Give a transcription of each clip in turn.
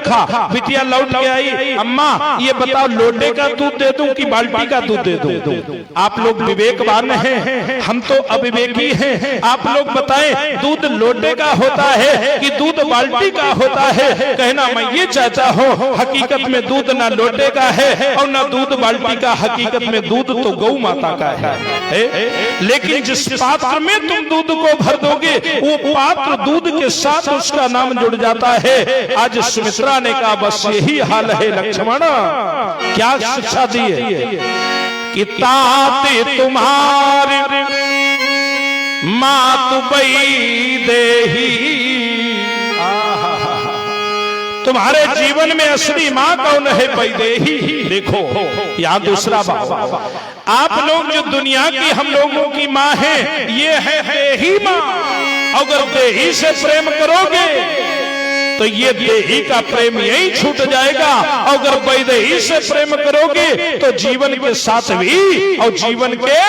रखा। बिटिया लौट के आई, अम्मा ये बताओ लोटे का दूध दे दूं कि बाल्टी का दूध दे दूं? आप लोग विवेकवान हैं, हम तो अविवेकी हैं। आप लोग बताएं दूध लोटे का होता है कि दूध बाल्टी का होता है? कहना मैं ये चाहता हूँ हकीकत में दूध ना लोटे का है और ना दूध बाल्टी का, हकीकत में दूध तो गौ माता का है। लेकिन जिस पात्र में तुम दूध को भर दोगे वो पात्र दूध के साथ उसका नाम जुड़ जाता है। आज सुमित्रा ने कहा बस यही हाल है लक्ष्मण। क्या शिक्षा दी है कि ताते तुम्हारे मातु बई देही, तुम्हारे जीवन में असली माँ कौन है? वैदेही। देखो यहाँ दूसरा बात, आप लोग जो दुनिया की हम लोगों की माँ है ये है देही माँ। अगर देही से प्रेम करोगे तो ये देही का प्रेम यही छूट जाएगा। अगर वैदेही से प्रेम करोगे तो जीवन के साथ भी और जीवन के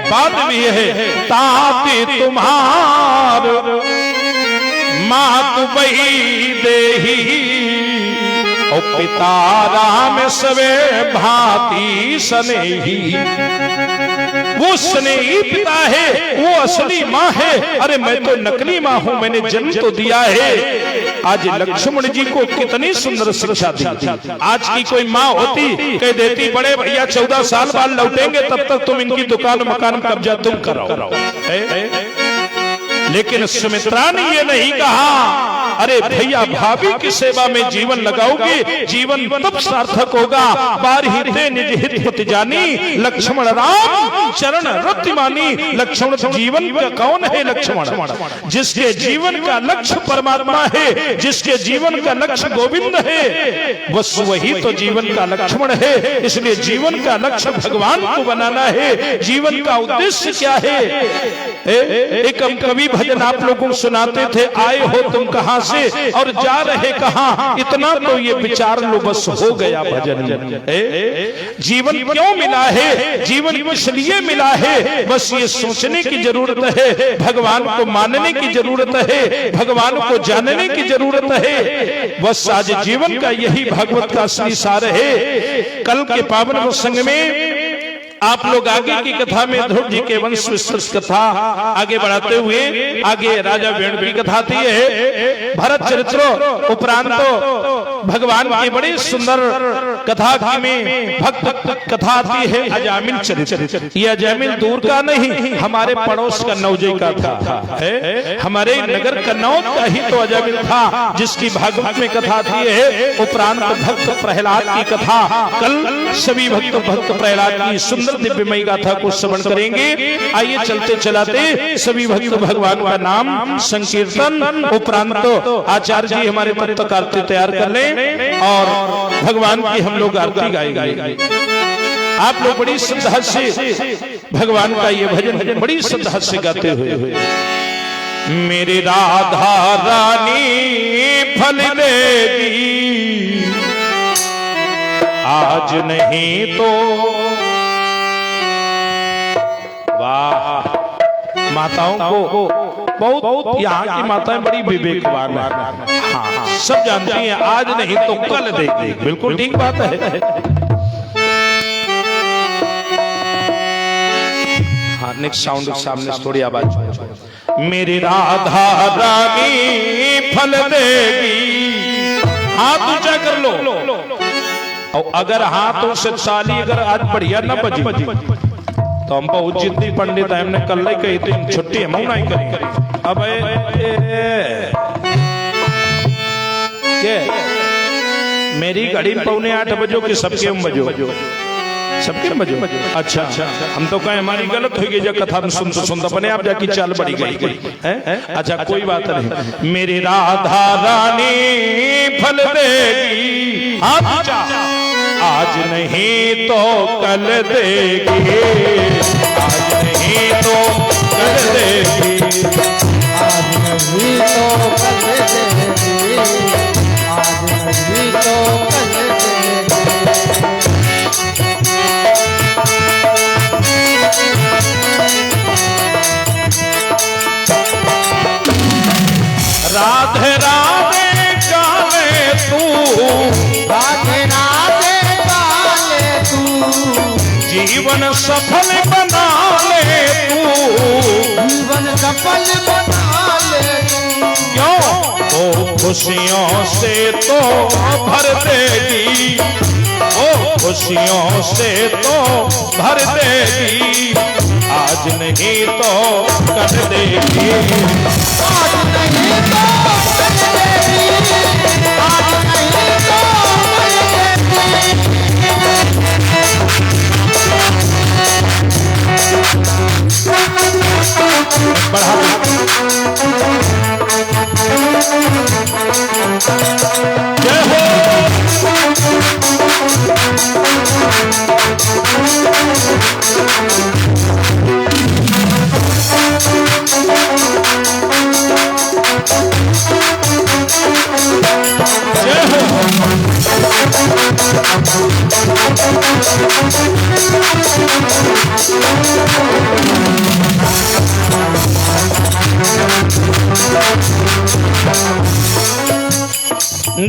बाद भी है। ताते तुम्हार मातु बही देही और पिता राम सवे भांति स्नेही। वो स्नेही पिता है, वो असली माँ है। अरे मैं तो नकली माँ हूँ, मैंने जन्म तो दिया है। आज लक्ष्मण जी को कितनी सुंदर शिक्षा दी। आज की कोई माँ होती कह देती बड़े भैया 14 साल बाद लौटेंगे, तब तक तुम इनकी दुकान मकान कब्जा तुम कराओ। लेकिन सुमित्रा ने ये नहीं कहा, अरे भैया भाभी की सेवा में जीवन लगाओगे, जीवन तब सार्थक होगा। बारहिते निज हित पति जानी, लक्ष्मण राम चरण रति मानी। लक्ष्मण जीवन का कौन है? लक्ष्मण जिसके जीवन का लक्ष्य परमात्मा है, जिसके जीवन का लक्ष्य गोविंद है, बस वही तो जीवन का लक्ष्मण है। इसलिए जीवन का लक्ष्य भगवान को बनाना है। जीवन का उद्देश्य क्या है? एक हम कवि भजन आप लोगों को सुनाते थे, आए हो तुम कहां से और जा रहे कहां, इतना तो ये विचार लो बस हो गया भजन। जीवन क्यों मिला है? जीवन इसलिए मिला है, बस ये सोचने की जरूरत है, भगवान को मानने की जरूरत है, भगवान को जानने की जरूरत है। बस आज जीवन का यही भागवत का असली सार है। कल के पावन प्रसंग में आप लोग आगे की कथा में ध्रुव जी के वंश विस्तृत कथा आगे बढ़ाते हुए आगे राजा वेणु की कथा थी है। भरत चरित्र उपरांत भगवान की बड़ी सुंदर कथा में भक्त कथा आती है अजामिल चरित्र। यह अजामिल दूर का नहीं, हमारे पड़ोस का नौजे का था, हमारे नगर कन्नौज का ही तो अजामिल था, जिसकी भागवत में कथा थी है। उपरांत भक्त प्रहलाद की कथा कल सभी भक्त प्रहलाद की सुंदर दिव्यमयी गाथा को श्रवण करेंगे। आइए चलते चलाते सभी भक्त भगवान का नाम संकीर्तन उपरांत आचार्य जी हमारे तब तक आरती तैयार कर लें और भगवान की हम लोग आरती गाएंगे। आप लोग बड़ी श्रद्धा से भगवान का ये भजन बड़ी श्रद्धा से गाते हुए, मेरी राधा रानी फल देगी आज नहीं तो। वाह, माताओं को बहुत यहाँ की माताएं बड़ी विवेकवान है। हाँ, सब जानती हैं आज नहीं तो कल देगी। बिल्कुल ठीक बात है। हाँ, नेक्स्ट साउंड सामने थोड़ी आवाज। मेरी राधा रानी फल देगी, हाथ ऊंचा कर लो। और अगर हाथों से ताली अगर आज बढ़िया न बजी तो हम बहुत जिद्दी पंडित है, हमने कल ही कही थी छुट्टी हम नहीं करेंगे। अब मेरी घड़ी 7:45 बजो कि सबके बजो? सबके बजो। अच्छा, हम तो कहें हमारी गलत हो गई, जब कथा में सुनते अपने आप जाकी चाल बढ़ी गई है। अच्छा कोई बात नहीं। मेरी राधा रानी फल देगी आज नहीं तो कल देगी, आज नहीं तो कल देगी, आज नहीं तो कल देगी, आज नहीं तो कल देगी। राधे राधे गावे तू जीवन सफल बना ले तू, जीवन सफल बना ले तू। क्यों वो खुशियों से तो भर देगी, वो खुशियों से तो भर देगी, आज नहीं तो कर देगी, आज नहीं तो कर देगी, आज नहीं तो कर देगी। बढ़ा जय हो।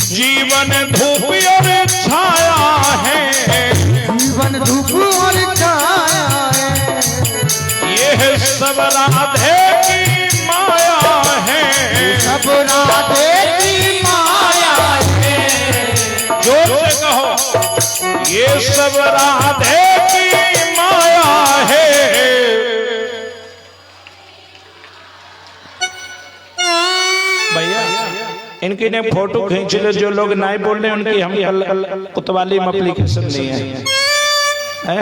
जीवन धूप और छाया है, जीवन धूप और छाया है, ये सब राधे की माया है, सब राधे की माया है। जोर से कहो, ये सब राधे की माया है। भैया इनकी ने फोटो खींच ले, जो लोग नहीं बोल रहे उनकी हम कुतवाली में एप्लीकेशन नहीं है।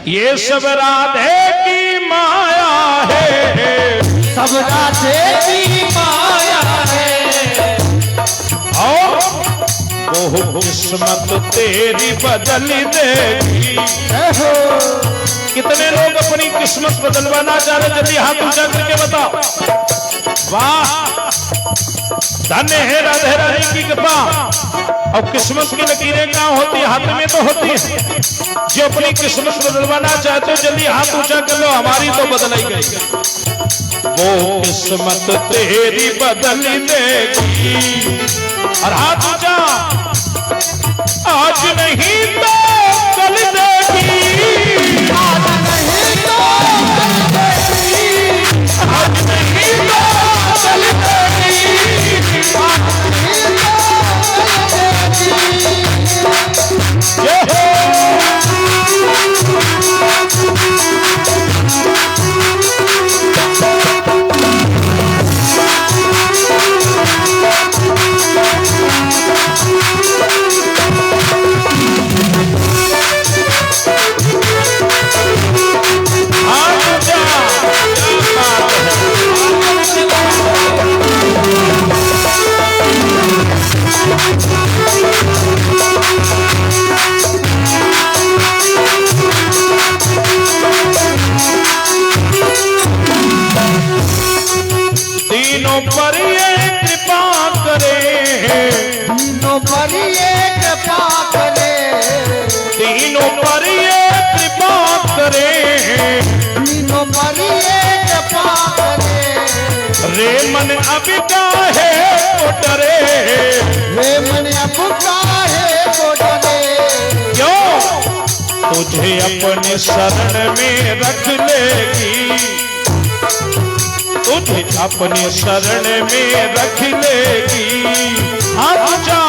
ये सब राधे की माया है, सब राधे की माया है, और वो किस्मत तेरी बदल देगी। कितने लोग अपनी किस्मत बदलवाना चाह रहे, जल्दी हाथ ऊंचा करके बताओ। वाह, धन्य है राधे रानी की कृपा। और किस्मत की लकीरें कहाँ होती है? हाथ में तो होती है। जो अपनी किस्मत बदलवाना चाहते हो जल्दी हाथ ऊंचा कर लो, हमारी तो बदल ही गई। वो किस्मत तेरी बदल देगी, और हाथ ऊंचा, आज नहीं तो कल देगी, आज नहीं तो कल देगी, आज नहीं तो कल देगी, आज नहीं तो कल देगी। जय हो। तीनों पर ये कृपा करे, तीनों पर ये कृपा करे, तीनों पर ये कृपा करे, तीनों पर ये कृपा करे। रे मन अब काहे को डरे, रे मन अब काहे को डरे, क्यों तुझे अपने शरण में रख लेगी, तुझे अपने शरण में रख लेगी। हाथ ऊंचा,